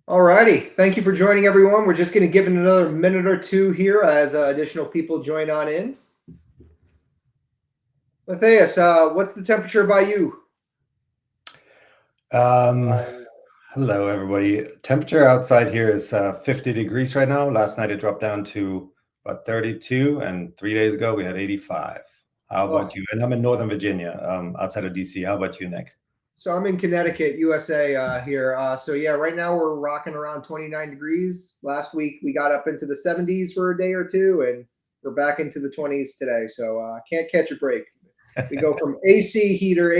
All righty. Thank you for joining, everyone. We're just going to give it another minute or two here as additional people join on in. Matthias, what's the temperature by you? Um, Hello, everybody. Temperature outside here is 50 degrees right now. Last night it dropped down to about 32, and 3 days ago we had 85. How Oh, about you? And I'm in Northern Virginia, outside of DC. How about you, Nick? so I'm in Connecticut, USA here. So yeah, right now we're rocking around 29 degrees. Last week we got up into the 70s for a day or two, and we're back into the 20s today. So can't catch a break. We go from AC heater,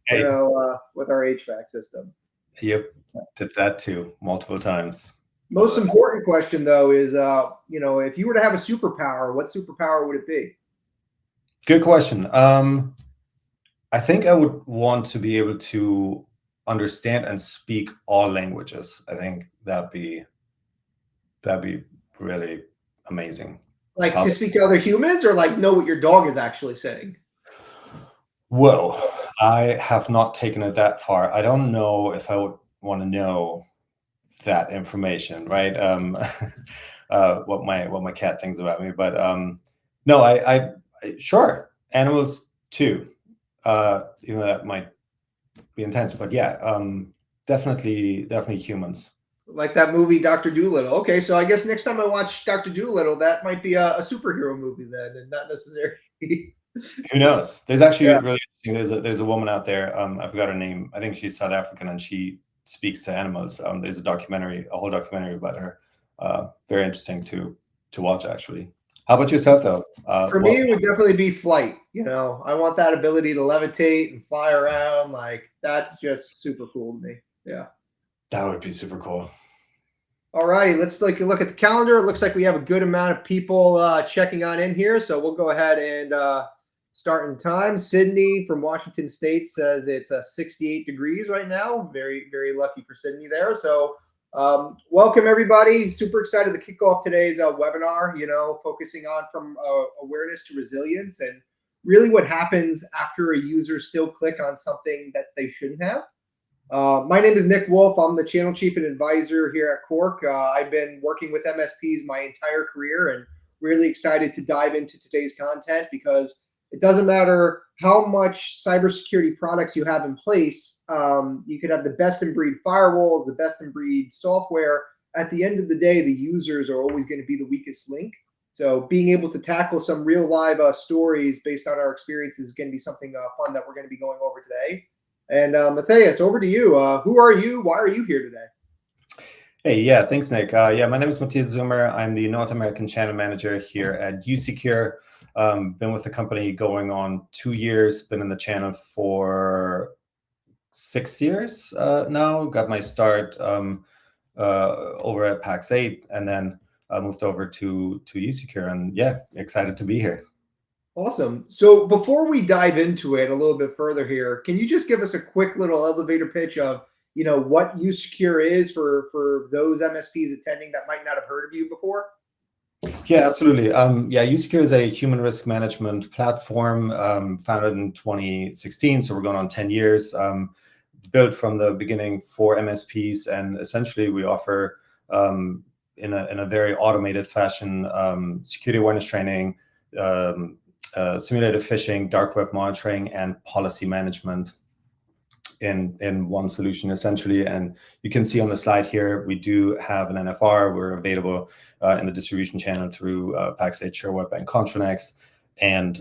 Hey, with our HVAC system. yep, did that too, multiple times. Love Most it. important question though is, if you were to have a superpower, what superpower would it be? Good question. I think I would want to be able to understand and speak all languages. I think that'd be really amazing. Like How to speak to other humans, or like know what your dog is actually saying? Whoa, I have not taken it that far. I don't know if I would want to know that information, right? What my cat thinks about me, but no, sure, animals too. Even though that might be intense, but yeah, definitely humans. Like that movie Doctor Doolittle. Okay, so I guess next time I watch Doctor Doolittle, that might be a superhero movie then, and not necessarily. Who knows? There's actually Yeah. really interesting. There's a woman out there. I forgot her name. I think she's South African, and she speaks to animals. There's a whole documentary about her. Very interesting to watch, actually. How about yourself, though? For me, it would definitely be flight. I want that ability to levitate and fly around. Like that's just super cool to me. Yeah. That would be super cool. All righty, let's take a look at the calendar. It looks like we have a good amount of people checking on in here, so we'll go ahead and start in time. Sydney from Washington State says it's 68 degrees right now. Very, very lucky for Sydney there. So, welcome everybody. Super excited to kick off today's webinar. Focusing on from awareness to resilience, and really what happens after a user still click on something that they shouldn't have. My name is Nick Wolf. I'm the channel chief and advisor here at Cork. I've been working with MSPs my entire career and really excited to dive into today's content because it doesn't matter how much cybersecurity products you have in place. You could have the best in breed firewalls, the best in breed software. At the end of the day, the users are always going to be the weakest link. So being able to tackle some real live stories based on our experiences is going to be something fun that we're going to be going over today. And Matthias, over to you. Who are you? Why are you here today? Hey, yeah, thanks, Nick. Yeah, my name is Matthias Zoomer. I'm the North American channel manager here at usecure. Been with the company going on 2 years. Been in the channel for 6 years now. Got my start over at PAX 8, and then moved over to usecure. And yeah, excited to be here. Awesome. So before we dive into it a little bit further here, can you just give us a quick little elevator pitch of what usecure is for those MSPs attending that might not have heard of you before? Yeah, absolutely. Yeah, usecure is a human risk management platform founded in 2016, so we're going on 10 years. Built from the beginning for MSPs, and essentially we offer in a very automated fashion security awareness training, simulated phishing, dark web monitoring, and policy management in one solution, essentially. And you can see on the slide here, we do have an NFR. We're available in the distribution channel through PAX 8, ShareWeb, and Contronex, and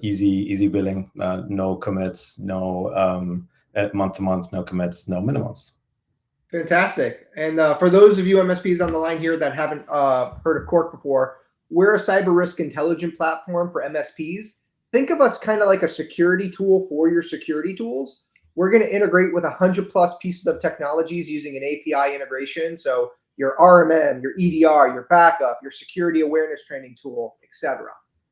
easy billing, no commits, no month to month, no commits, no minimums. Fantastic. And for those of you MSPs on the line here that haven't heard of Cork before, we're a cyber risk intelligence platform for MSPs. Think of us kind of like a security tool for your security tools. We're going to integrate with 100 plus pieces of technologies using an API integration. So your RMM, your EDR, your backup, your security awareness training tool, etc.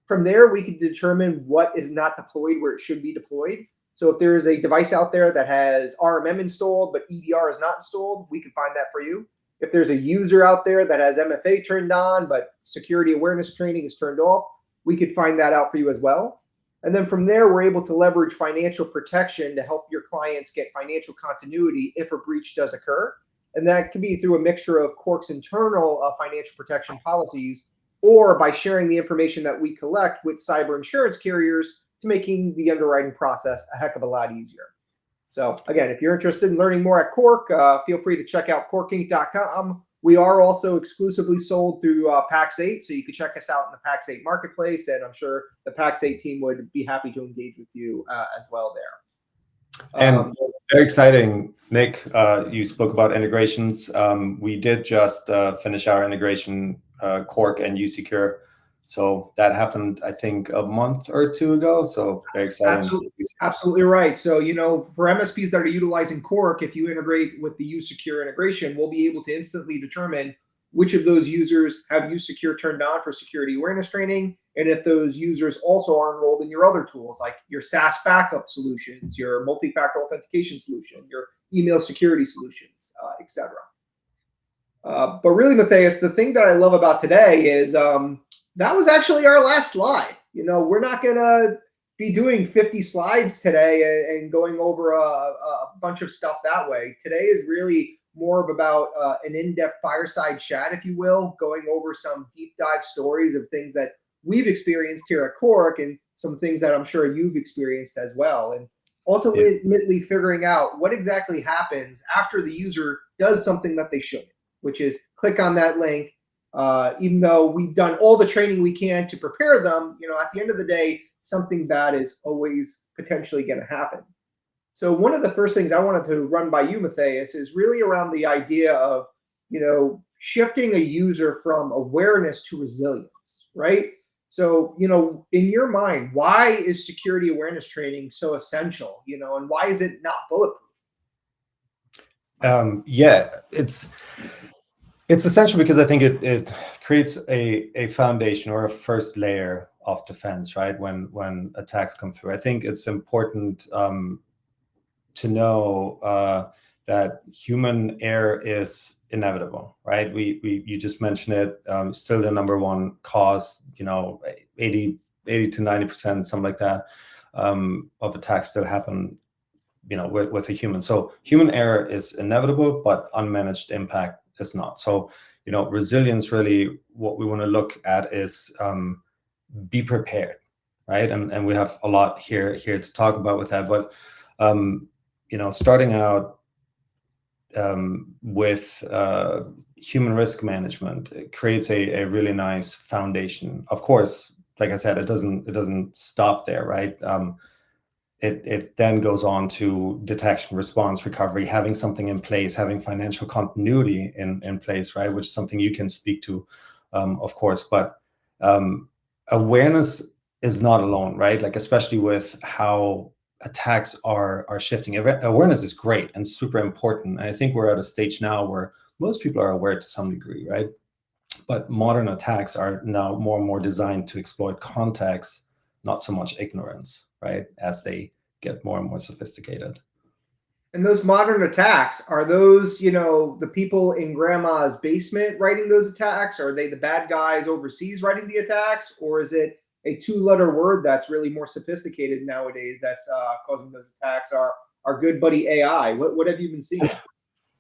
From there, we can determine what is not deployed where it should be deployed. So if there is a device out there that has RMM installed, but EDR is not installed, we can find that for you. If there's a user out there that has MFA turned on, but security awareness training is turned off, we could find that out for you as well. And then from there, we're able to leverage financial protection to help your clients get financial continuity if a breach does occur. And that can be through a mixture of Cork's internal financial protection policies, or by sharing the information that we collect with cyber insurance carriers to making the underwriting process a heck of a lot easier. So again, if you're interested in learning more at Cork, feel free to check out corkinc.com. We are also exclusively sold through Pax8, so you can check us out in the Pax8 marketplace, and I'm sure the Pax8 team would be happy to engage with you as well there. And very exciting, Nick, you spoke about integrations. We did just finish our integration, Cork and usecure. So that happened, I think, a month or two ago. So very exciting. Absolutely right. So, for MSPs that are utilizing Cork, if you integrate with the usecure integration, we'll be able to instantly determine which of those users have usecure turned on for security awareness training, and if those users also are enrolled in your other tools, like your SaaS backup solutions, your multi-factor authentication solution, your email security solutions, etc. But really, Matthias, the thing that I love about today is that was actually our last slide. We're not going to be doing 50 slides today and going over a bunch of stuff that way. Today is really more about an in-depth fireside chat, if you will, going over some deep dive stories of things that we've experienced here at Cork and some things that I'm sure you've experienced as well. And ultimately figuring out what exactly happens after the user does something that they shouldn't, which is click on that link. Even though we've done all the training we can to prepare them, at the end of the day, something bad is always potentially going to happen. So one of the first things I wanted to run by you, Matthias, is really around the idea of, shifting a user from awareness to resilience, right? So, in your mind, why is security awareness training so essential, and why is it not bulletproof? Yeah, it's essential because I think it creates a foundation or a first layer of defense, right? When attacks come through, I think it's important to know that human error is inevitable, right? You just mentioned it. Still the number one cause, 80 to 90%, something like that, of attacks still happen, with a human. So human error is inevitable, but unmanaged impact is not. So, resilience, really what we want to look at is be prepared, right? And we have a lot here to talk about with that. But, starting out with human risk management, it creates a really nice foundation. Of course, like I said, it doesn't stop there, right? It then goes on to detection, response, recovery, having something in place, having financial continuity in place, right? Which is something you can speak to, of course. But awareness is not alone, right? Like, especially with how attacks are shifting. Awareness is great and super important. And I think we're at a stage now where most people are aware to some degree, right? But modern attacks are now more and more designed to exploit context, not so much ignorance, right? As they get more and more sophisticated. And those modern attacks, are those, the people in grandma's basement writing those attacks? Are they the bad guys overseas writing the attacks? Or is it a two-letter word that's really more sophisticated nowadays that's causing those attacks? Our good buddy AI. What have you been seeing?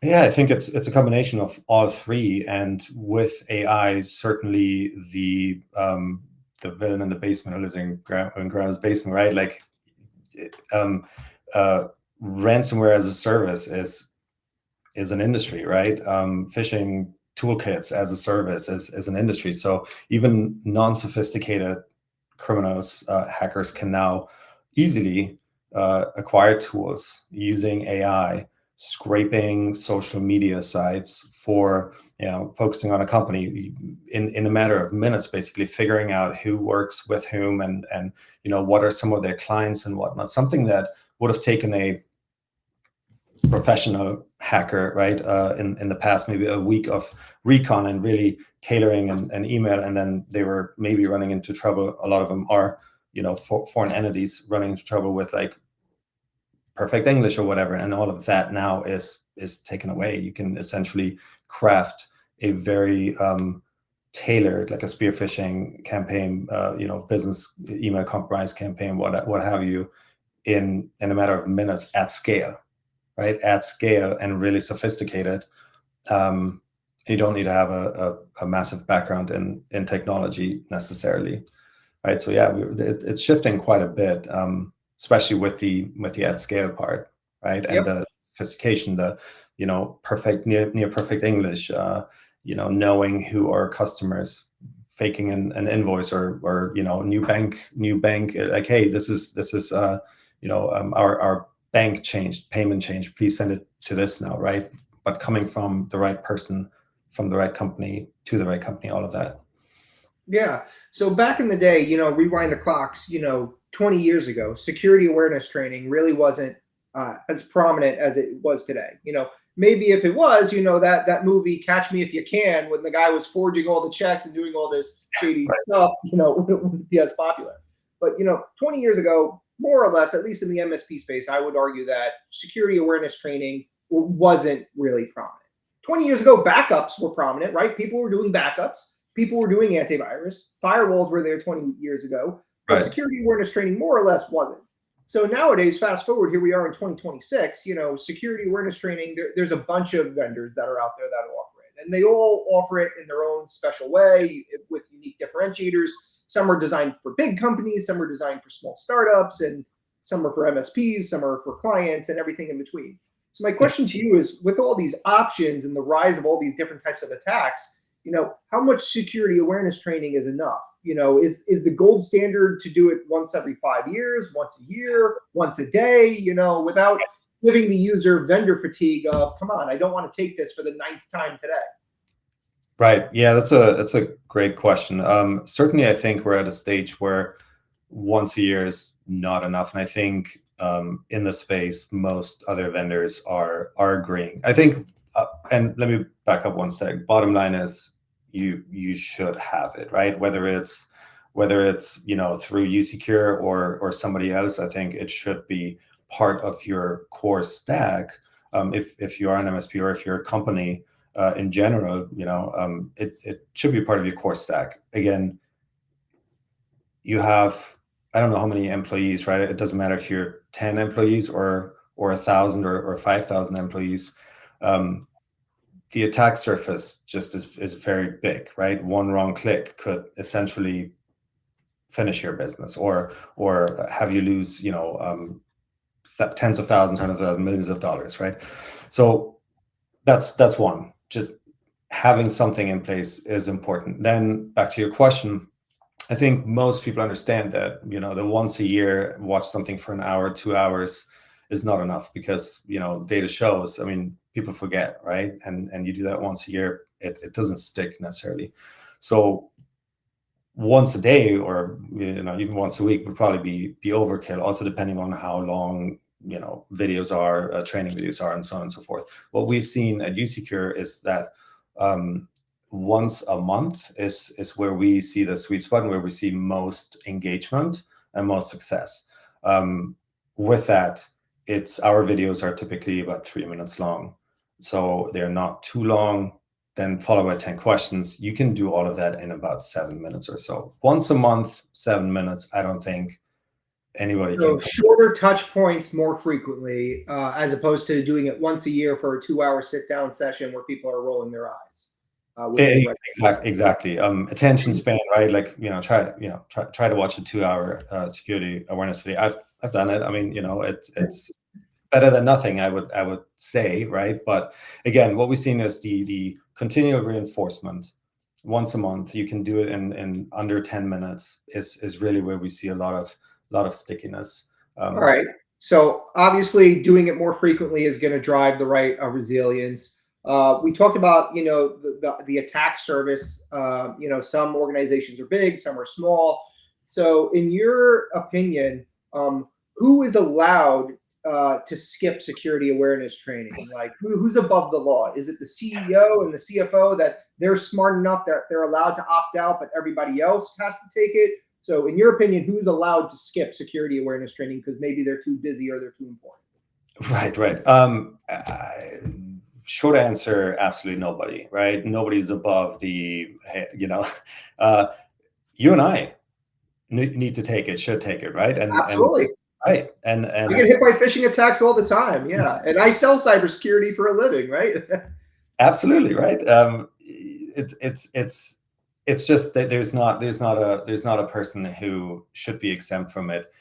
Yeah, I think it's a combination of all three. And with AI, certainly the villain in the basement, or lives in grandma's basement, right? Like, ransomware as a service is an industry, right? Phishing toolkits as a service is an industry. So even non-sophisticated criminals, hackers, can now easily acquire tools using AI, scraping social media sites for, focusing on a company in a matter of minutes, basically figuring out who works with whom and what are some of their clients and whatnot. Something that would have taken a professional hacker, right, in the past, maybe a week of recon and really tailoring an email, and then they were maybe running into trouble. A lot of them are, foreign entities running into trouble with like perfect English or whatever, and all of that now is taken away. You can essentially craft a very tailored, like a spear phishing campaign, business email compromise campaign, what have you, in a matter of minutes at scale, right? At scale and really sophisticated. You don't need to have a massive background in technology necessarily, right? So yeah, it's shifting quite a bit, especially with the at scale part, right? And the sophistication, the perfect near perfect English, knowing who are customers, faking an invoice or new bank, like, hey, this is our bank changed, payment changed, please send it to this now, right? But coming from the right person, from the right company to the right company, all of that. Yeah. So back in the day, rewind the clocks, 20 years ago, security awareness training really wasn't as prominent as it was today. Maybe if it was, that movie Catch Me If You Can, when the guy was forging all the checks and doing all this shady stuff, wouldn't be as popular. But, 20 years ago, more or less, at least in the MSP space, I would argue that security awareness training wasn't really prominent. 20 years ago, backups were prominent, right? People were doing backups. People were doing antivirus. Firewalls were there 20 years ago. But security awareness training more or less wasn't. So nowadays, fast forward, here we are in 2026, security awareness training, there's a bunch of vendors that are out there that offer it. And they all offer it in their own special way with unique differentiators. Some are designed for big companies, some are designed for small startups, and some are for MSPs, some are for clients, and everything in between. So my question to you is, with all these options and the rise of all these different types of attacks, how much security awareness training is enough? Is the gold standard to do it once every 5 years, once a year, once a day, without giving the user vendor fatigue of, come on, I don't want to take this for the 9th time today? Right. Yeah, that's a great question. Certainly, I think we're at a stage where once a year is not enough. And I think in the space, most other vendors are agreeing. I think, and let me back up one step. Bottom line is you should have it, right? Whether it's through usecure or somebody else, I think it should be part of your core stack. If you are an MSP or if you're a company in general, it should be part of your core stack. Again, you have, I don't know how many employees, right? It doesn't matter if you're 10 employees or 1,000 or 5,000 employees. The attack surface just is very big, right? One wrong click could essentially finish your business or have you lose, tens of thousands, hundreds of millions of dollars, right? So that's one. Just having something in place is important. Then back to your question, I think most people understand that, the once a year, watch something for an hour, 2 hours is not enough because, data shows, people forget, right? And you do that once a year, it doesn't stick necessarily. So once a day or, even once a week would probably be overkill, also depending on how long, videos are, training videos are, and so on and so forth. What we've seen at usecure is that once a month is where we see the sweet spot and where we see most engagement and most success. With that, our videos are typically about 3 minutes long. So they're not too long, then followed by 10 questions. You can do all of that in about 7 minutes or so. Once a month, 7 minutes, I don't think anybody can. Shorter touch points more frequently, as opposed to doing it once a year for a 2-hour sit-down session where people are rolling their eyes. Exactly. Attention span, right? Like, try to watch a 2-hour security awareness video. I've done it. It's better than nothing, I would say, right? But again, what we've seen is the continual reinforcement once a month. You can do it in under 10 minutes is really where we see a lot of stickiness. All right. So obviously doing it more frequently is going to drive the right resilience. We talked about, the attack surface. Some organizations are big, some are small. So in your opinion, who is allowed to skip security awareness training? Like who's above the law? Is it the CEO and the CFO that they're smart enough that they're allowed to opt out, but everybody else has to take it? So in your opinion, who's allowed to skip security awareness training because maybe they're too busy or they're too important? Right. short answer, absolutely nobody, right? Nobody's above the, you and I need to take it, should take it, right? Absolutely. Right. I get hit by phishing attacks all the time. Yeah. And I sell cybersecurity for a living, right? Absolutely, right. It's just that there's not a person who should be exempt from it.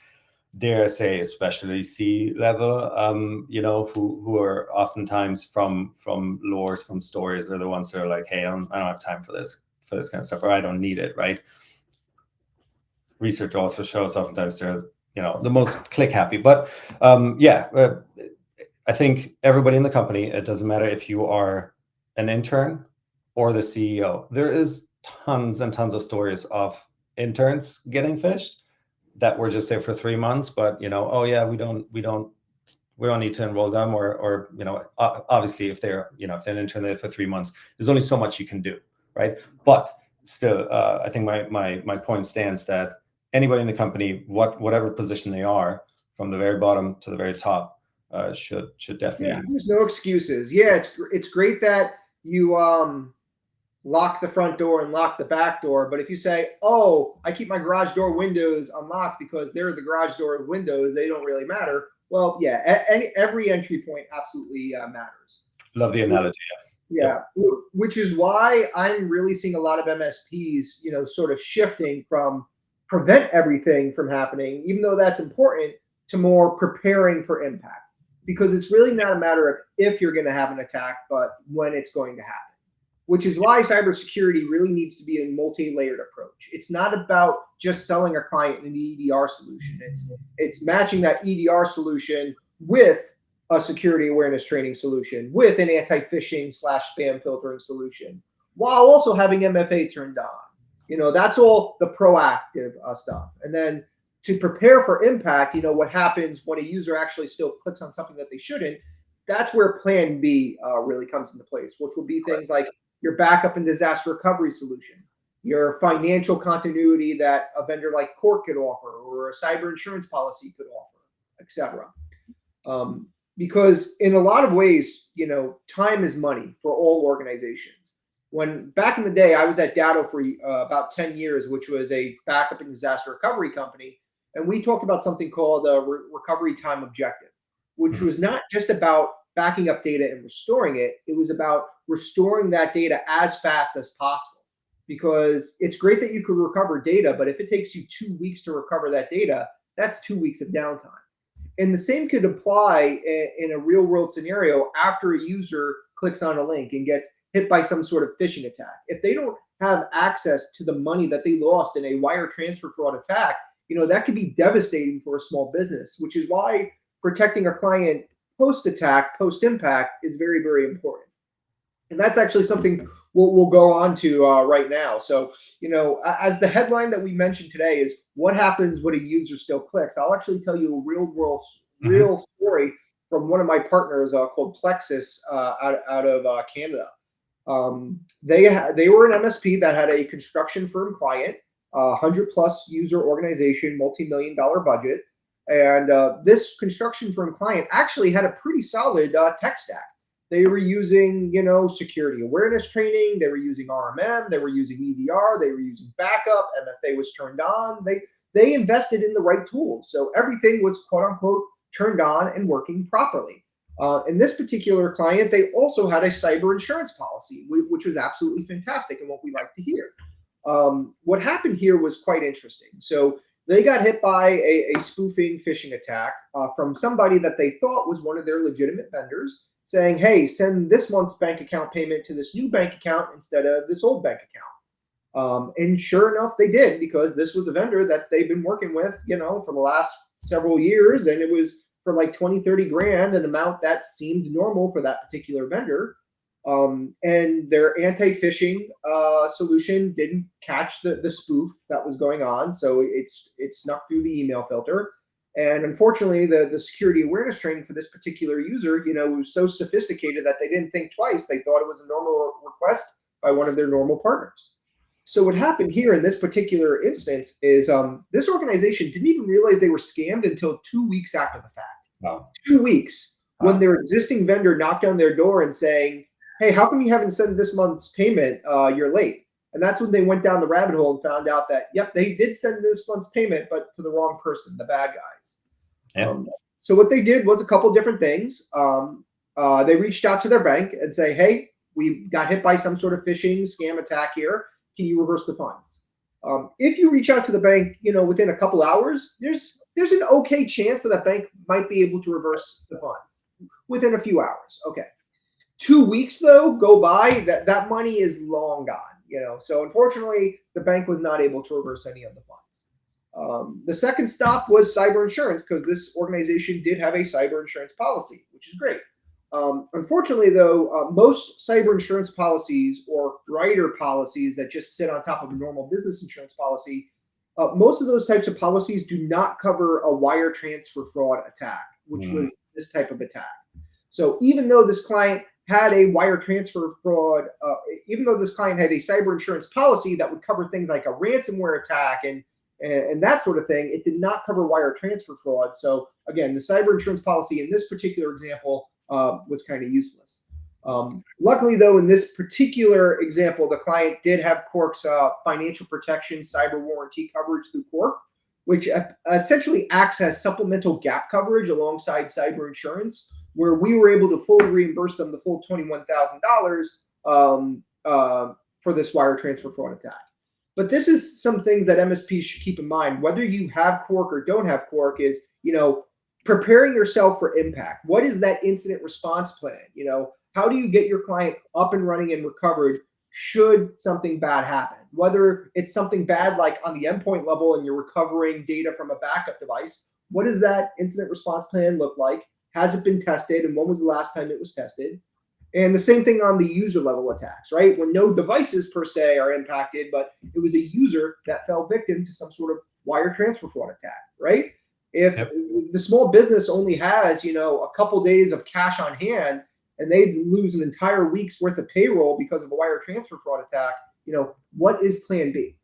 Dare I say, especially C-level, who are oftentimes from lores, from stories, are the ones that are like, hey, I don't have time for this kind of stuff, or I don't need it, right? Research also shows oftentimes they're, the most click happy. But I think everybody in the company, it doesn't matter if you are an intern or the CEO, there is tons and tons of stories of interns getting phished that were just there for 3 months, but we don't need to enroll them, or obviously if they're if they're an intern there for 3 months, there's only so much you can do, right? But still, I think my point stands that anybody in the company, whatever position they are, from the very bottom to the very top, should definitely. Yeah, there's no excuses. Yeah, it's great that you lock the front door and lock the back door, but if you say, "Oh, I keep my garage door windows unlocked because they're the garage door windows, they don't really matter." Well, yeah, every entry point absolutely matters. Love the analogy. Yeah, which is why I'm really seeing a lot of MSPs, sort of shifting from prevent everything from happening, even though that's important, to more preparing for impact. Because it's really not a matter of if you're going to have an attack, but when it's going to happen. Which is why cybersecurity really needs to be a multi-layered approach. It's not about just selling a client an EDR solution. It's matching that EDR solution with a security awareness training solution, with an anti-phishing / spam filtering solution, while also having MFA turned on. That's all the proactive stuff. And then to prepare for impact, what happens when a user actually still clicks on something that they shouldn't, that's where Plan B really comes into place, which will be things like your backup and disaster recovery solution, your financial continuity that a vendor like Cork could offer, or a cyber insurance policy could offer, etc. Because in a lot of ways, time is money for all organizations. When back in the day, I was at Datto for about 10 years, which was a backup and disaster recovery company. And we talked about something called a recovery time objective, which was not just about backing up data and restoring it. It was about restoring that data as fast as possible, because it's great that you could recover data, but if it takes you 2 weeks to recover that data, that's 2 weeks of downtime. And the same could apply in a real world scenario after a user clicks on a link and gets hit by some sort of phishing attack. If they don't have access to the money that they lost in a wire transfer fraud attack, that could be devastating for a small business, which is why protecting a client post-attack, post-impact is very, very important. And that's actually something we'll go on to right now. So, as the headline that we mentioned today is what happens when a user still clicks, I'll actually tell you a real story from one of my partners called Plexus out of Canada. They were an MSP that had a construction firm client, 100+ user organization, multi-million-dollar budget. And this construction firm client actually had a pretty solid tech stack. They were using, security awareness training. They were using RMM. They were using EDR. They were using backup. MFA was turned on. They invested in the right tools. So everything was, quote unquote, turned on and working properly. In this particular client, they also had a cyber insurance policy, which was absolutely fantastic and what we like to hear. What happened here was quite interesting. So they got hit by a spoofing phishing attack from somebody that they thought was one of their legitimate vendors, saying, hey, send this month's bank account payment to this new bank account instead of this old bank account. And sure enough, they did, because this was a vendor that they've been working with, for the last several years. And it was for like 20, 30 grand, an amount that seemed normal for that particular vendor. And their anti-phishing solution didn't catch the spoof that was going on. So it snuck through the email filter. And unfortunately, the security awareness training for this particular user, was so sophisticated that they didn't think twice. They thought it was a normal request by one of their normal partners. So what happened here in this particular instance is this organization didn't even realize they were scammed until 2 weeks after the fact. Wow. 2 weeks. when their existing vendor knocked on their door and saying, hey, how come you haven't sent this month's payment? You're late. And that's when they went down the rabbit hole and found out that, yep, they did send this month's payment, but to the wrong person, the bad guys. Yeah. So what they did was a couple different things. They reached out to their bank and say, hey, we got hit by some sort of phishing scam attack here. Can you reverse the funds? If you reach out to the bank, within a couple hours, there's an okay chance that that bank might be able to reverse the funds within a few hours. Okay. 2 weeks though go by, that money is long gone. So unfortunately, the bank was not able to reverse any of the funds. The second stop was cyber insurance, because this organization did have a cyber insurance policy, which is great. Unfortunately, though, most cyber insurance policies or rider policies that just sit on top of a normal business insurance policy, most of those types of policies do not cover a wire transfer fraud attack, which was this type of attack. So even though this client had a wire transfer fraud, even though this client had a cyber insurance policy that would cover things like a ransomware attack and that sort of thing, it did not cover wire transfer fraud. So again, the cyber insurance policy in this particular example was kind of useless. Luckily, though, in this particular example, the client did have Cork's financial protection cyber warranty coverage through Cork, which essentially acts as supplemental gap coverage alongside cyber insurance, where we were able to fully reimburse them the full $21,000 for this wire transfer fraud attack. But this is some things that MSPs should keep in mind. Whether you have Cork or don't have Cork is, preparing yourself for impact. What is that incident response plan? How do you get your client up and running and recovered should something bad happen? Whether it's something bad like on the endpoint level and you're recovering data from a backup device, what does that incident response plan look like? Has it been tested? And when was the last time it was tested? And the same thing on the user level attacks, right? When no devices per se are impacted, but it was a user that fell victim to some sort of wire transfer fraud attack, right? If the small business only has, a couple days of cash on hand and they lose an entire week's worth of payroll because of a wire transfer fraud attack, what is plan B?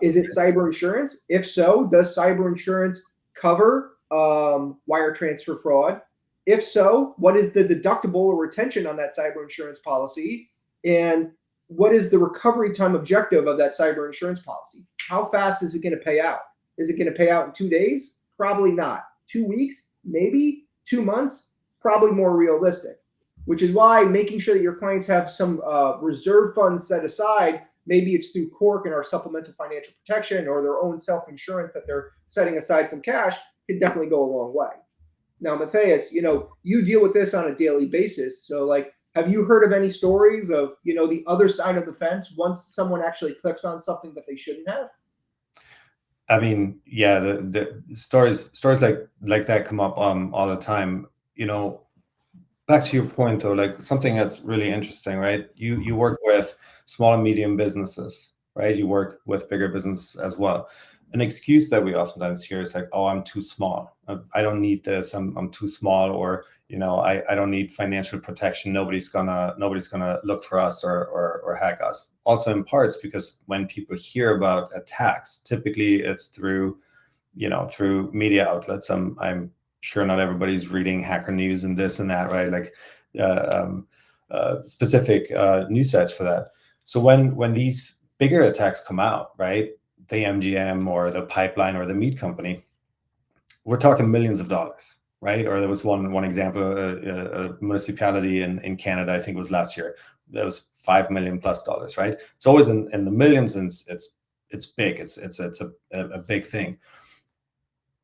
Is it cyber insurance? If so, does cyber insurance cover wire transfer fraud? If so, what is the deductible or retention on that cyber insurance policy? And what is the recovery time objective of that cyber insurance policy? How fast is it going to pay out? Is it going to pay out in 2 days? Probably not. 2 weeks? Maybe. 2 months? Probably more realistic. Which is why making sure that your clients have some reserve funds set aside, maybe it's through Cork and our supplemental financial protection or their own self-insurance that they're setting aside some cash, could definitely go a long way. Now, Matthias, you deal with this on a daily basis. So have you heard of any stories of, the other side of the fence once someone actually clicks on something that they shouldn't have? I mean, yeah, the stories like that come up all the time. Back to your point though, something that's really interesting, right? You work with small and medium businesses, right? You work with bigger businesses as well. An excuse that we oftentimes hear is like, oh, I'm too small. I don't need this. I'm too small, or I don't need financial protection. Nobody's gonna look for us or hack us. Also in parts because when people hear about attacks, typically it's through media outlets. I'm sure not everybody's reading Hacker News and this and that, right? Specific news sites for that. So when these bigger attacks come out, right? The MGM or the pipeline or the meat company, we're talking millions of dollars, right? Or there was one example, a municipality in Canada, I think it was last year, that was $5 million plus, right? It's always in the millions, and it's big. It's a big thing.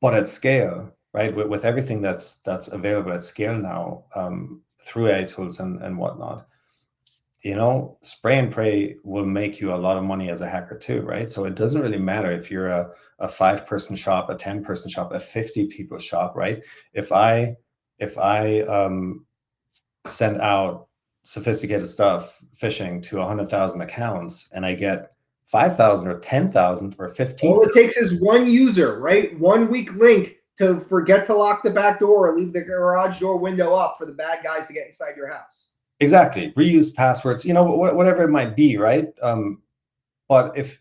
But at scale, right? With everything that's available at scale now through AI tools and whatnot, spray and pray will make you a lot of money as a hacker too, right? So it doesn't really matter if you're a 5-person shop, a 10-person shop, a 50-people shop, right? If I send out sophisticated stuff, phishing to 100,000 accounts, and I get 5,000 or 10,000 or 15. All it takes is one user, right? 1 weak link to forget to lock the back door or leave the garage door window up for the bad guys to get inside your house. Exactly. Reuse passwords, whatever it might be, right? But if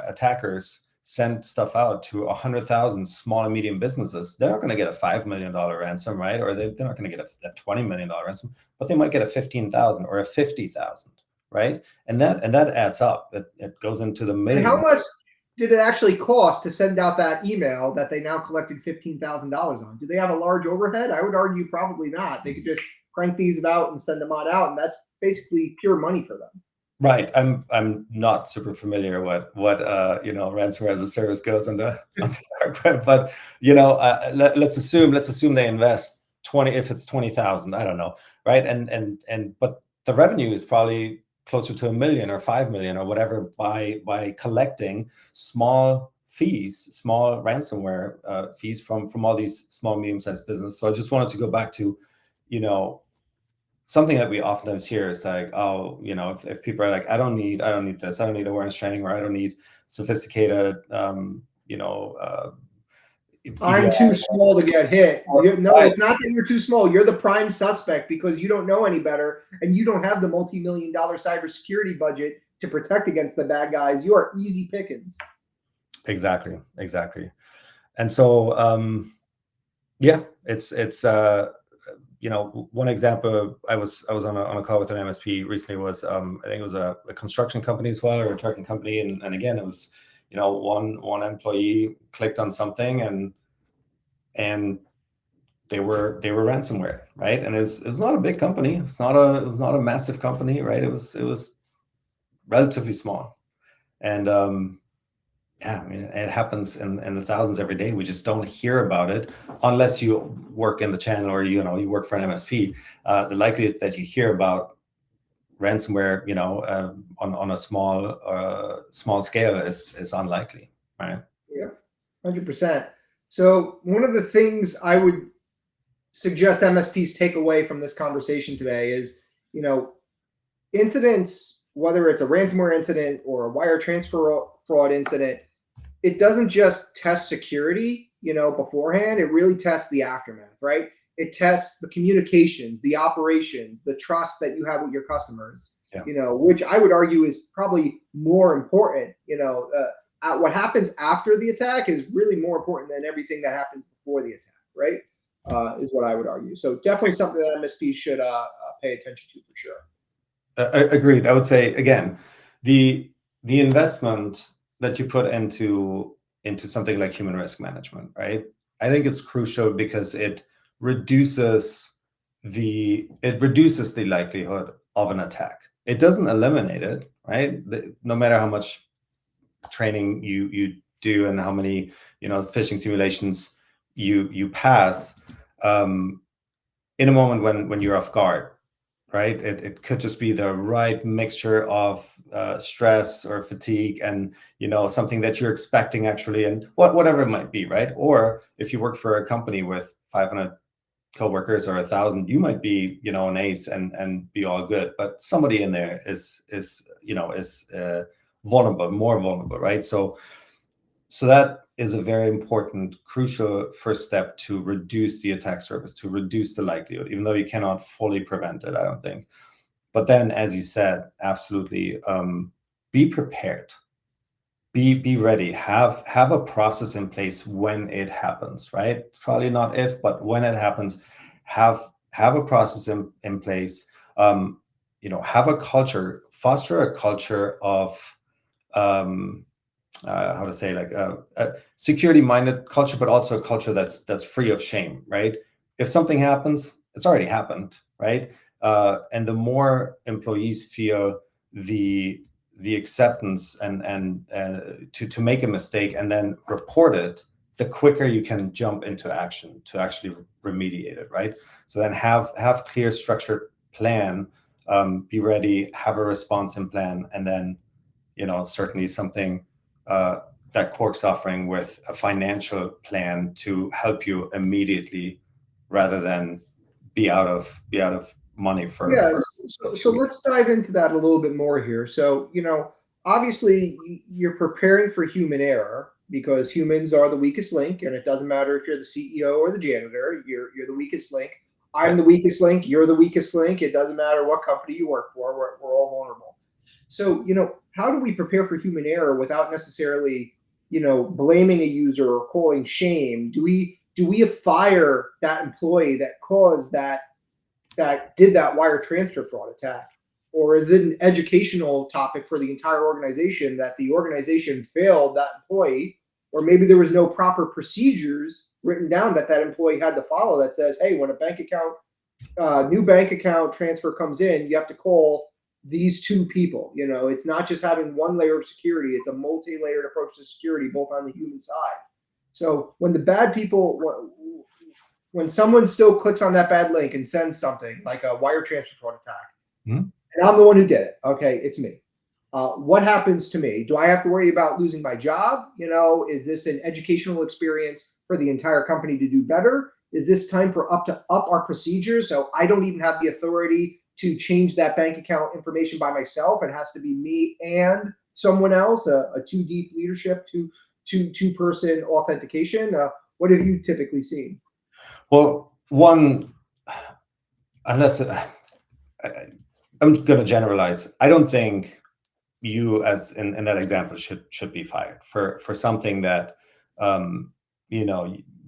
attackers send stuff out to 100,000 small and medium businesses, they're not going to get a $5 million ransom, right? Or they're not going to get a $20 million ransom, but they might get a 15,000 or a 50,000, right? And that adds up. It goes into the millions. And how much did it actually cost to send out that email that they now collected $15,000 on? Do they have a large overhead? I would argue probably not. They could just crank these out and send them on out, and that's basically pure money for them. Right. I'm not super familiar what ransomware as a service goes on the dark web, but let's assume they invest 20, if it's 20,000, I don't know, right? And but the revenue is probably closer to $1 million or 5 million or whatever by collecting small fees, small ransomware fees from all these small, medium-sized businesses. So I just wanted to go back to, something that we oftentimes hear is like, oh, if people are like, I don't need this, I don't need awareness training, or I don't need sophisticated, I'm too small to get hit. No, it's not that you're too small. You're the prime suspect because you don't know any better and you don't have the multi-million-dollar cybersecurity budget to protect against the bad guys. You are easy pickings. Exactly. And so, it's one example, I was on a call with an MSP recently was, I think it was a construction company as well, or a trucking company. And again, it was, one employee clicked on something and they were ransomware, right? And it was not a big company. It was not a massive company, right? It was relatively small. And, it happens in the thousands every day. We just don't hear about it unless you work in the channel or you work for an MSP. The likelihood that you hear about ransomware, on a small scale is unlikely, right? Yeah, 100%. So one of the things I would suggest MSPs take away from this conversation today is, incidents, whether it's a ransomware incident or a wire transfer fraud incident, it doesn't just test security, beforehand. It really tests the aftermath, right? It tests the communications, the operations, the trust that you have with your customers, which I would argue is probably more important. What happens after the attack is really more important than everything that happens before the attack, right? Is what I would argue. So definitely something that MSPs should pay attention to for sure. Agreed. I would say, again, the investment that you put into something like human risk management, right? I think it's crucial because it reduces the likelihood of an attack. It doesn't eliminate it, right? No matter how much training you do and how many phishing simulations you pass, in a moment when you're off guard, right? It could just be the right mixture of stress or fatigue and, something that you're expecting actually, and whatever it might be, right? Or if you work for a company with 500 coworkers or 1,000, you might be, an ace and be all good, but somebody in there is vulnerable, more vulnerable, right? So that is a very important, crucial first step to reduce the attack surface, to reduce the likelihood, even though you cannot fully prevent it, I don't think. But then, as you said, absolutely, be prepared, be ready, have a process in place when it happens, right? It's probably not if, but when it happens, have a process in place, have a culture, foster a culture of, a security-minded culture, but also a culture that's free of shame, right? If something happens, it's already happened, right? And the more employees feel the acceptance and to make a mistake and then report it, the quicker you can jump into action to actually remediate it, right? So then have clear, structured plan, be ready, have a response and plan, and then certainly something that Cork's offering with a financial plan to help you immediately, rather than be out of money for. So let's dive into that a little bit more here. So obviously you're preparing for human error because humans are the weakest link, and it doesn't matter if you're the CEO or the janitor. You're the weakest link. I'm the weakest link. You're the weakest link. It doesn't matter what company you work for. We're all vulnerable. So how do we prepare for human error without necessarily blaming a user or calling shame? Do we fire that employee that caused that did that wire transfer fraud attack? Or is it an educational topic for the entire organization that the organization failed that employee, or maybe there was no proper procedures written down that employee had to follow that says, hey, when a new bank account transfer comes in, you have to call these two people. It's not just having one layer of security, it's a multi-layered approach to security, both on the human side. So when the bad people, when someone still clicks on that bad link and sends something like a wire transfer fraud attack, and I'm the one who did it, okay, it's me. What happens to me? Do I have to worry about losing my job? Is this an educational experience for the entire company to do better? Is this time for up our procedures so I don't even have the authority to change that bank account information by myself? It has to be me and someone else, a two deep leadership, two-person authentication. What have you typically seen? Well, one, unless I'm going to generalize, I don't think you, as in that example, should be fired for something that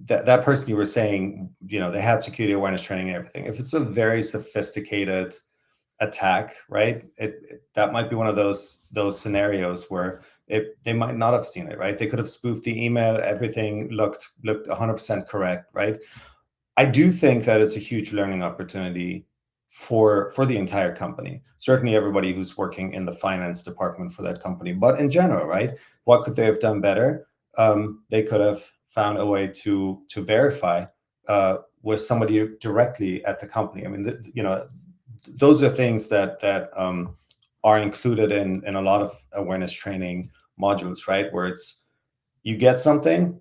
that person you were saying, they had security awareness training and everything. If it's a very sophisticated attack, right, that might be one of those scenarios where they might not have seen it, right? They could have spoofed the email, everything looked 100% correct, right? I do think that it's a huge learning opportunity for the entire company. Certainly everybody who's working in the finance department for that company, but in general, right? What could they have done better? They could have found a way to verify with somebody directly at the company. I mean, those are things that are included in a lot of awareness training modules, right? Where it's, you get something,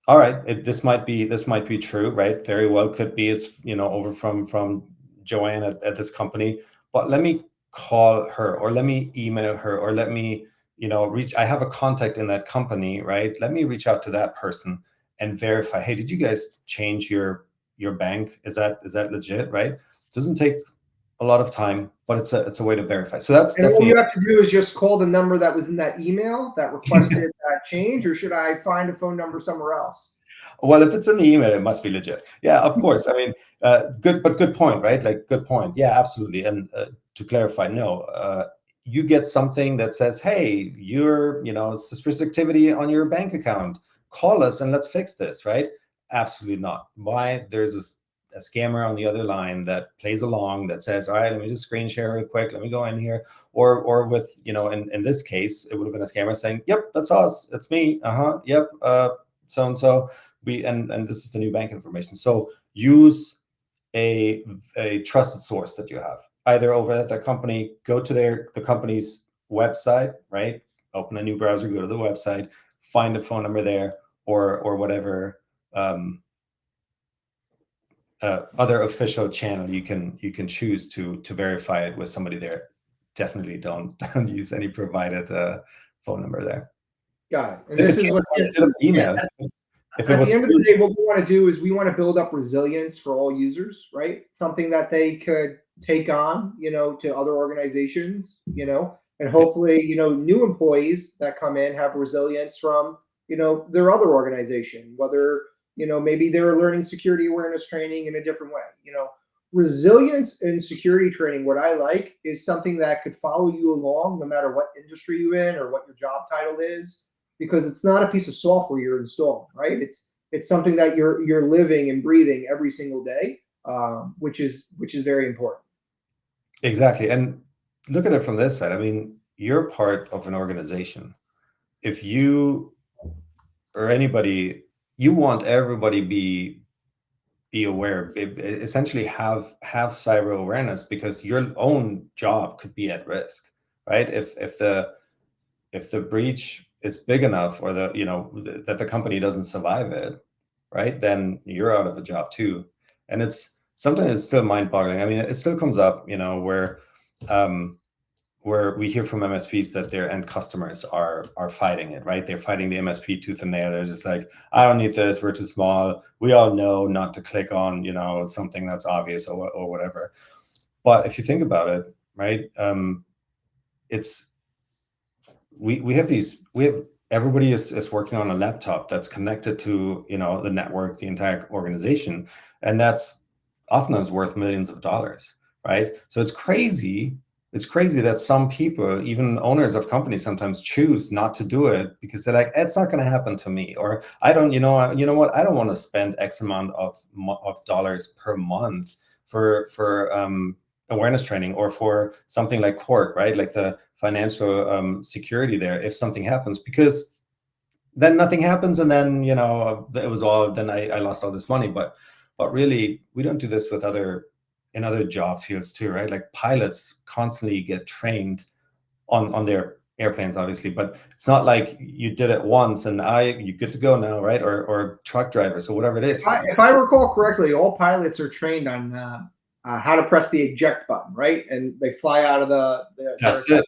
all right, this might be true, right? Very well could be it's over from Joanne at this company, but let me call her, or let me email her, or let me reach, I have a contact in that company, right? Let me reach out to that person and verify, hey, did you guys change your bank? Is that legit, right? It doesn't take a lot of time, but it's a way to verify. So that's definitely, all you have to do is just call the number that was in that email that requested that change, or should I find a phone number somewhere else? Well, if it's in the email, it must be legit. Yeah, of course. I mean, good point, right? Like, good point. Yeah, absolutely. And to clarify, no, you get something that says, hey, you're, suspicious activity on your bank account. Call us and let's fix this, right? Absolutely not. Why? There's a scammer on the other line that plays along, that says, all right, let me just screen share real quick. Let me go in here. Or with, in this case, it would have been a scammer saying, yep, that's us. It's me. Yep. So-and-so. And this is the new bank information. So use a trusted source that you have, either over at the company, go to the company's website, right? Open a new browser, go to the website, find a phone number there, or whatever other official channel you can choose to verify it with somebody there. Definitely don't use any provided phone number there. Got it. And this is what's email. At the end of the day, what we want to do is we want to build up resilience for all users, right? Something that they could take on, to other organizations, and hopefully, new employees that come in have resilience from, their other organization, whether, maybe they're learning security awareness training in a different way. Resilience and security training, what I like, is something that could follow you along no matter what industry you're in or what your job title is. Because it's not a piece of software you're installing, right? It's something that you're living and breathing every single day, which is very important. Exactly. And look at it from this side. I mean, you're part of an organization. If you or anybody, you want everybody be aware, essentially have cyber awareness, because your own job could be at risk, right? If the breach is big enough, or that the company doesn't survive it, right, then you're out of a job too. And it's something that's still mind-boggling. I mean, it still comes up, where we hear from MSPs that their end customers are fighting it, right? They're fighting the MSP tooth and nail. They're just like, I don't need this, we're too small. We all know not to click on, something that's obvious or whatever. But if you think about it, right, it's we have everybody is working on a laptop that's connected to, the network, the entire organization, and that's often is worth millions of dollars, right? So it's crazy. It's crazy that some people, even owners of companies, sometimes choose not to do it because they're like, it's not going to happen to me, or I don't, what, I don't want to spend X amount of dollars per month for awareness training, or for something like Cork, right? Like the financial security there, if something happens, because then nothing happens, and then it was all, then I lost all this money. But really, we don't do this with in other job fields too, right? Like pilots constantly get trained on their airplanes, obviously, but it's not like you did it once and you're good to go now, right? Or truck drivers, or whatever it is. If I recall correctly, all pilots are trained on how to press the eject button, right? And they fly out of That's it.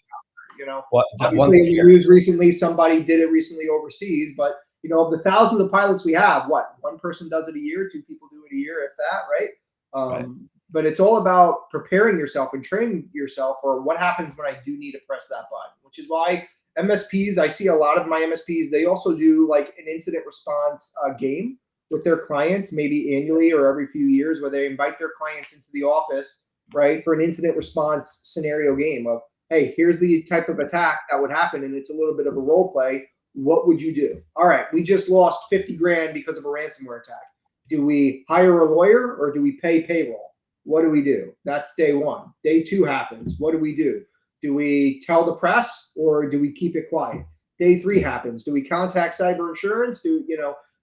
Obviously in the news recently, somebody did it recently overseas, but of the thousands of pilots we have, one person does it a year, two people do it a year, if that, right? Right. But it's all about preparing yourself and training yourself for what happens when I do need to press that button, which is why MSPs, I see a lot of my MSPs, they also do like an incident response game with their clients, maybe annually or every few years, where they invite their clients into the office, right, for an incident response scenario game of, hey, here's the type of attack that would happen, and it's a little bit of a role play. What would you do? All right, we just lost 50 grand because of a ransomware attack. Do we hire a lawyer or do we pay payroll? What do we do? That's day one. Day two happens. What do we do? Do we tell the press or do we keep it quiet? Day three happens. Do we contact cyber insurance?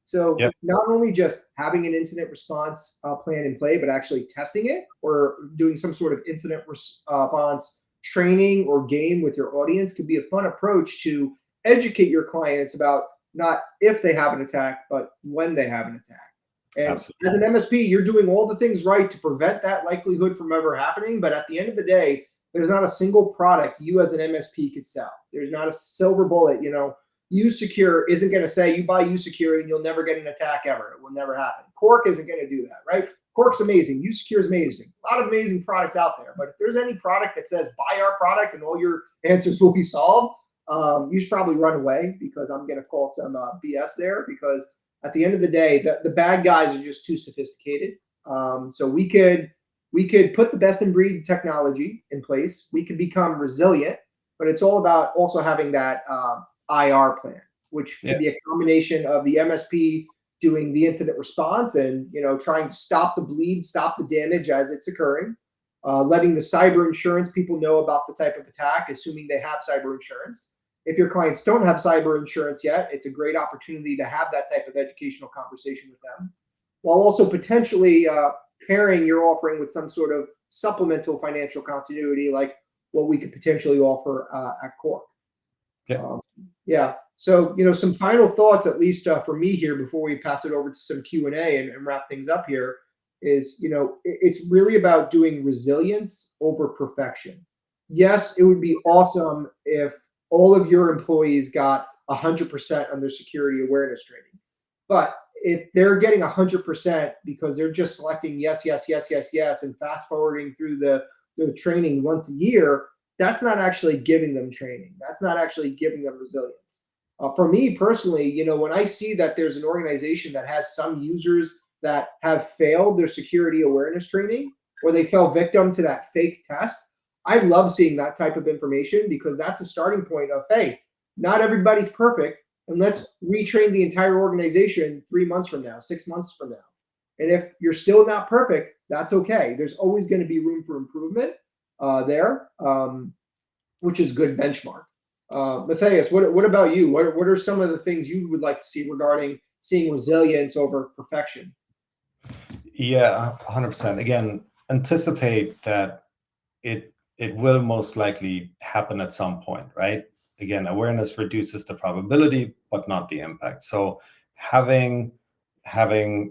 So Yep. Not only just having an incident response plan in play, but actually testing it or doing some sort of incident response training or game with your audience could be a fun approach to educate your clients about not if they have an attack, but when they have an attack. And Absolutely. as an MSP, you're doing all the things right to prevent that likelihood from ever happening. But at the end of the day, there's not a single product you as an MSP could sell. There's not a silver bullet. usecure isn't going to say you buy usecure and you'll never get an attack ever. It will never happen. Cork isn't going to do that, right? Cork's amazing. usecure is amazing. A lot of amazing products out there. But if there's any product that says buy our product and all your answers will be solved, you should probably run away, because I'm going to call some BS there, because at the end of the day, the bad guys are just too sophisticated. So we could put the best in breed technology in place. We could become resilient, but it's all about also having that IR plan, which could be a combination of the MSP doing the incident response and trying to stop the bleed, stop the damage as it's occurring, letting the cyber insurance people know about the type of attack, assuming they have cyber insurance. If your clients don't have cyber insurance yet, it's a great opportunity to have that type of educational conversation with them, while also potentially pairing your offering with some sort of supplemental financial continuity, like what we could potentially offer at Cork. So, some final thoughts, at least for me here, before we pass it over to some Q&A and wrap things up here, is, it's really about doing resilience over perfection. Yes, it would be awesome if all of your employees got 100% on their security awareness training. But if they're getting 100% because they're just selecting yes, yes, yes, yes, yes, and fast forwarding through the training once a year, that's not actually giving them training. That's not actually giving them resilience. For me personally, when I see that there's an organization that has some users that have failed their security awareness training, or they fell victim to that fake test, I love seeing that type of information, because that's a starting point of, hey, not everybody's perfect, and let's retrain the entire organization 3 months from now, 6 months from now. And if you're still not perfect, that's okay. There's always going to be room for improvement there, which is good benchmark. Matthias, what about you? What are some of the things you would like to see regarding seeing resilience over perfection? Yeah, 100%. Again, anticipate that it will most likely happen at some point, right? Again, awareness reduces the probability, but not the impact. So having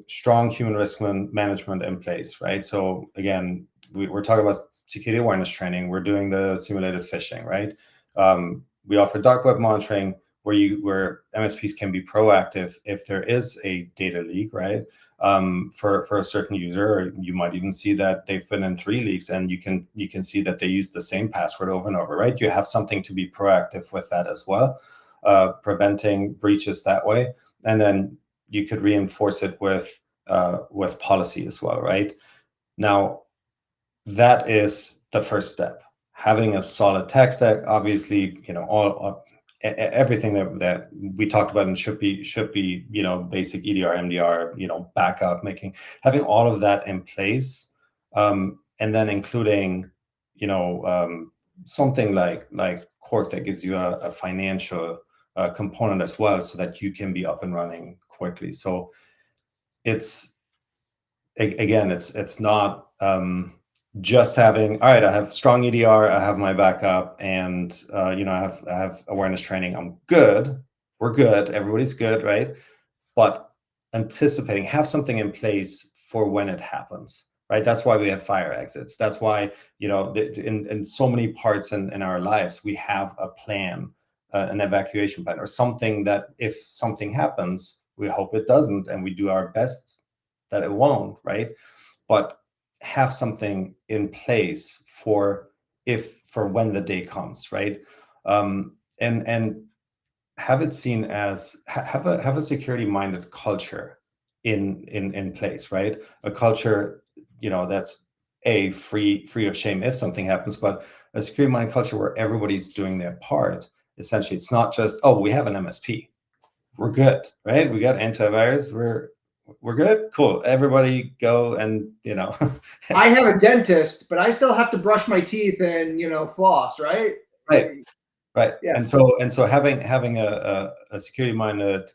strong human risk management in place, right? So again, we're talking about security awareness training. We're doing the simulated phishing, right? We offer dark web monitoring, where MSPs can be proactive if there is a data leak, right? For a certain user, or you might even see that they've been in 3 leaks, and you can see that they use the same password over and over, right? You have something to be proactive with that as well. preventing breaches that way. And then you could reinforce it with policy as well, right? Now, that is the first step. Having a solid tech stack, obviously, everything that we talked about and should be, basic EDR, MDR, backup, having all of that in place, and then including, something like Cork that gives you a financial component as well, so that you can be up and running quickly. So it's not just having, all right, I have strong EDR, I have my backup, and I have awareness training. I'm good. We're good. Everybody's good, right? But anticipating, have something in place for when it happens, right? That's why we have fire exits. That's why, in so many parts in our lives, we have a plan, an evacuation plan, or something that if something happens, we hope it doesn't, and we do our best that it won't, right? But have something in place for when the day comes, right? And have it seen as have a security-minded culture in place, right? A culture, that's free of shame if something happens, but a security-minded culture where everybody's doing their part. Essentially, it's not just, oh, we have an MSP, we're good, right? We got antivirus, we're good, cool. Everybody go and I have a dentist, but I still have to brush my teeth and floss, right? Right. Yeah. And so having a security minded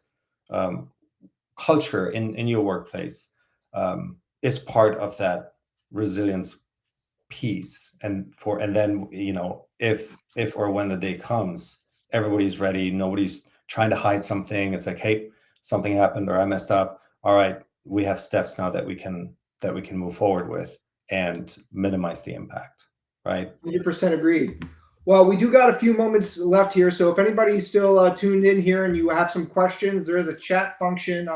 culture in your workplace is part of that resilience piece. And then if or when the day comes, everybody's ready. Nobody's trying to hide something. It's like, hey, something happened or I messed up. All right, we have steps now that we can move forward with and minimize the impact, right? 100% agreed. Well, we do got a few moments left here, so if anybody's still tuned in here and you have some questions, there is a chat function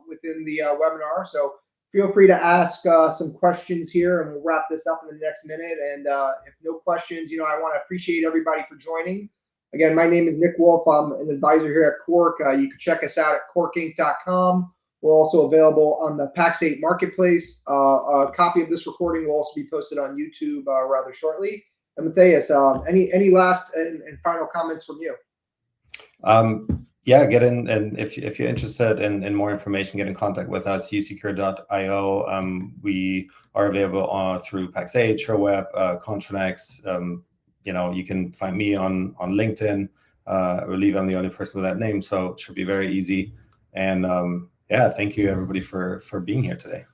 within the webinar, so feel free to ask some questions here, and we'll wrap this up in the next minute. And if no questions, I want to appreciate everybody for joining. Again, my name is Nick Wolf. I'm an advisor here at Cork. You can check us out at corkinc.com. We're also available on the Pax8 Marketplace. A copy of this recording will also be posted on YouTube rather shortly. And Matthias, any last and final comments from you? Yeah, get in, and if you're interested in more information, get in contact with us, usecure.io. We are available through Pax8, SureWeb, Contronex. You can find me on LinkedIn. I believe I'm the only person with that name, so it should be very easy. And thank you everybody for being here today.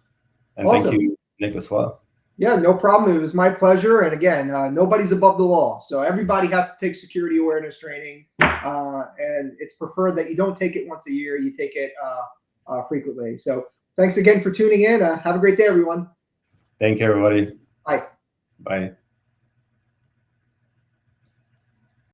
And awesome. Thank you, Nick, as well. Yeah, no problem. It was my pleasure. And again, nobody's above the law. So everybody has to take security awareness training. And it's preferred that you don't take it once a year. You take it frequently. So thanks again for tuning in. Have a great day, everyone. Thank you, everybody. Bye. Bye.